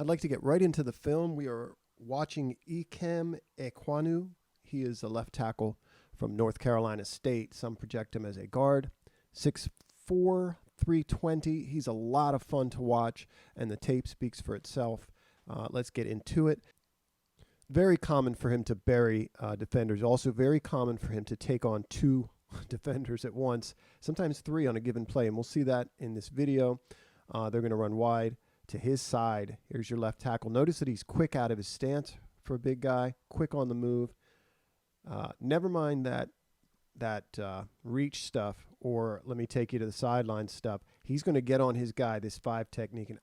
I'd like to get right into the film. We are watching Ikem Ekwonu. He is a left tackle from North Carolina State. Some project him as a guard. 6'4", 320. He's a lot of fun to watch, and the tape speaks for itself. Let's get into it. Very common for him to bury defenders. Also very common for him to take on two defenders at once, sometimes three on a given play, and we'll see that in this video. They're going to run wide to his side. Here's your left tackle. Notice that he's quick out of his stance for a big guy, quick on the move. Never mind that reach stuff, or let me take you to the sideline stuff. He's going to get on his guy, this 5 technique, and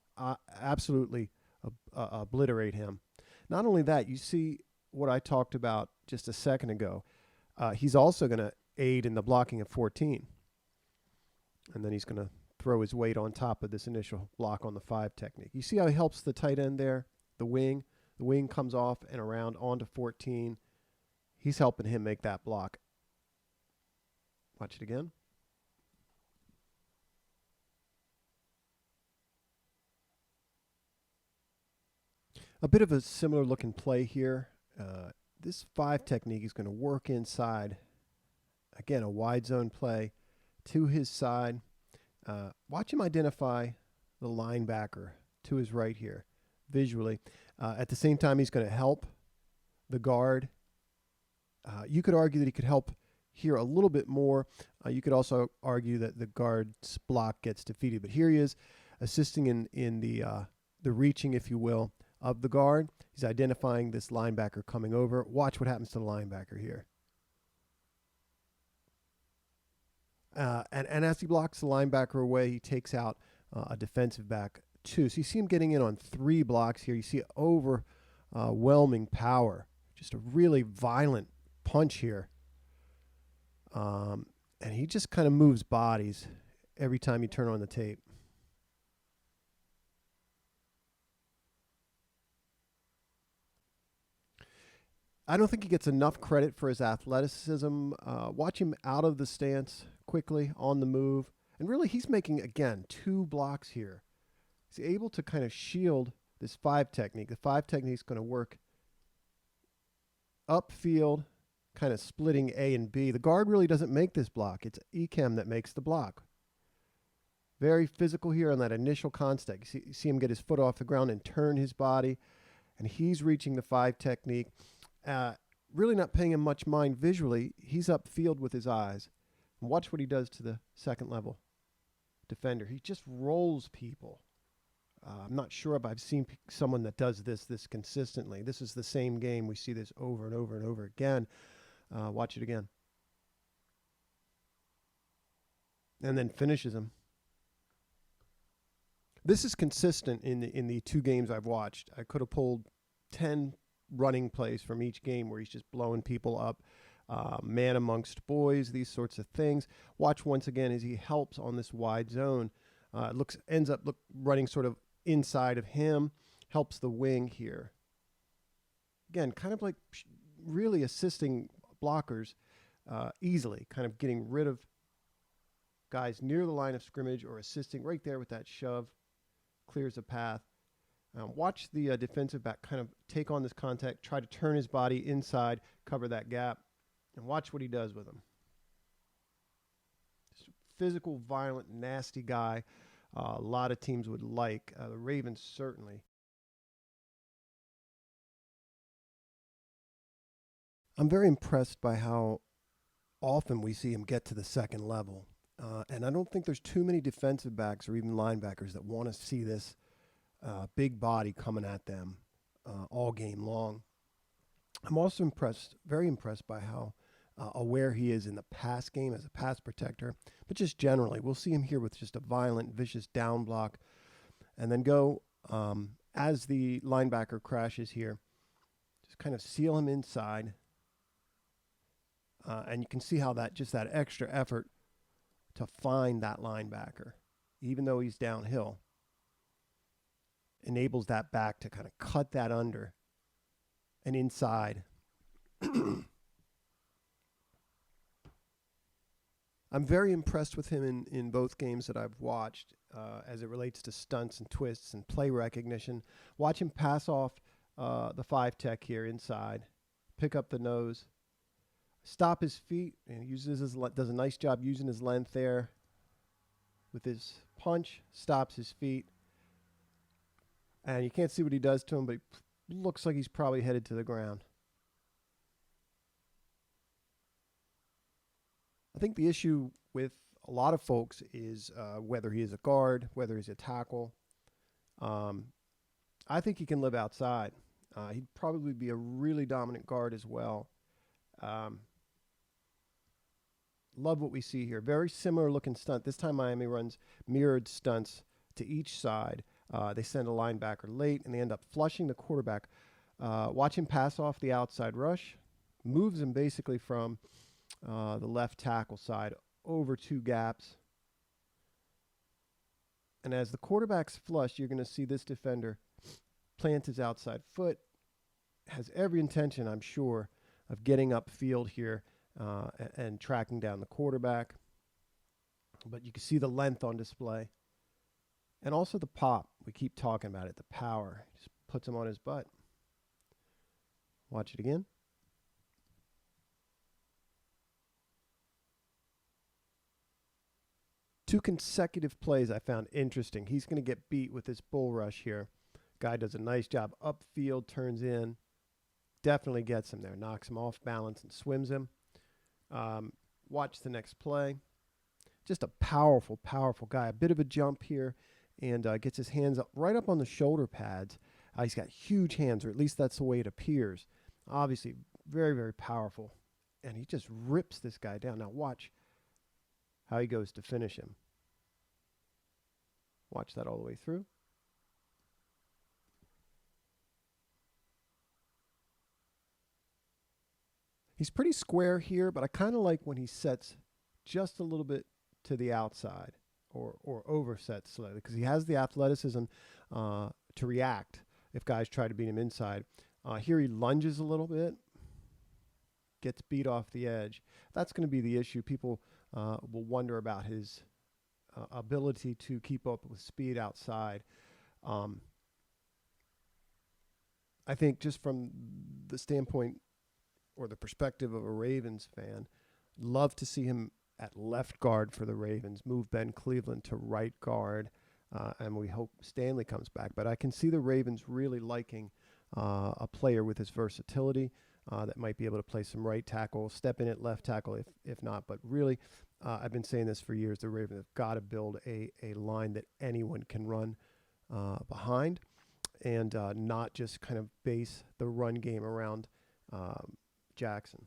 absolutely obliterate him. Not only that, you see what I talked about just a second ago. He's also going to aid in the blocking of 14. And then he's going to throw his weight on top of this initial block on the 5 technique. You see how he helps the tight end there, the wing? The wing comes off and around onto 14. He's helping him make that block. Watch it again. A bit of a similar looking play here. This 5 technique is going to work inside. Again, a wide zone play to his side. Watch him identify the linebacker to his right here visually. At the same time, he's going to help the guard. You could argue that he could help here a little bit more. You could also argue that the guard's block gets defeated. But here he is assisting in the reaching, if you will, of the guard. He's identifying this linebacker coming over. Watch what happens to the linebacker here. And as he blocks the linebacker away, he takes out a defensive back too. So you see him getting in on 3 blocks here. You see overwhelming power. Just a really violent punch here. And he just kind of moves bodies every time you turn on the tape. I don't think he gets enough credit for his athleticism. Watch him out of the stance quickly, on the move. And really, he's making, again, 2 blocks here. He's able to kind of shield this 5 technique. The 5 technique is going to work upfield, kind of splitting A and B. The guard really doesn't make this block. It's Ikem that makes the block. Very physical here on that initial contact. You see him get his foot off the ground and turn his body. And he's reaching the 5 technique. Really not paying him much mind visually. He's upfield with his eyes. And watch what he does to the second level defender. He just rolls people. I'm not sure if I've seen someone that does this consistently. This is the same game. We see this over and over and over again. Watch it again. And then finishes him. This is consistent in the 2 games I've watched. I could have pulled 10 running plays from each game where he's just blowing people up, man amongst boys, these sorts of things. Watch once again as he helps on this wide zone. Ends up running sort of inside of him, helps the wing here. Again, kind of like really assisting blockers easily, kind of getting rid of guys near the line of scrimmage or assisting right there with that shove, clears a path. Watch the defensive back kind of take on this contact, try to turn his body inside, cover that gap, and watch what he does with him. Just physical, violent, nasty guy. A lot of teams would like. The Ravens certainly. I'm very impressed by how often we see him get to the second level. And I don't think there's too many defensive backs or even linebackers that want to see this big body coming at them all game long. I'm also impressed, very impressed by how aware he is in the pass game as a pass protector, but just generally. We'll see him here with just a violent, vicious down block, and then go as the linebacker crashes here, just kind of seal him inside. And you can see how that extra effort to find that linebacker, even though he's downhill, enables that back to kind of cut that under and inside. I'm very impressed with him in both games that I've watched. as it relates to stunts and twists and play recognition. Watch him pass off the 5 tech here inside, pick up the nose, stop his feet, and does a nice job using his length there with his punch, stops his feet. And you can't see what he does to him, but he looks like he's probably headed to the ground. I think the issue with a lot of folks is whether he is a guard, whether he's a tackle. I think he can live outside. He'd probably be a really dominant guard as well. Love what we see here. Very similar looking stunt. This time Miami runs mirrored stunts to each side. They send a linebacker late, and they end up flushing the quarterback. Watch him pass off the outside rush. Moves him basically from the left tackle side over 2 gaps. And as the quarterback's flush, you're going to see this defender plant his outside foot. Has every intention, I'm sure, of getting upfield here and tracking down the quarterback. But you can see the length on display. And also the pop. We keep talking about it. The power. Just puts him on his butt. Watch it again. Two consecutive plays I found interesting. He's going to get beat with this bull rush here. Guy does a nice job. Upfield, turns in. Definitely gets him there. Knocks him off balance and swims him. Watch the next play. Just a powerful, powerful guy. A bit of a jump here and gets his hands up right up on the shoulder pads. He's got huge hands, or at least that's the way it appears. Obviously, very, very powerful. And he just rips this guy down. Now watch how he goes to finish him. Watch that all the way through. He's pretty square here, but I kind of like when he sets just a little bit to the outside or oversets slightly, because he has the athleticism to react if guys try to beat him inside. Here he lunges a little bit, gets beat off the edge. That's going to be the issue. People will wonder about his ability to keep up with speed outside. I think just from the standpoint or the perspective of a Ravens fan, love to see him at left guard for the Ravens, move Ben Cleveland to right guard, and we hope Stanley comes back. But I can see the Ravens really liking a player with his versatility that might be able to play some right tackle, step in at left tackle if not. But really, I've been saying this for years, the Ravens have got to build a line that anyone can run behind and not just kind of base the run game around Jackson.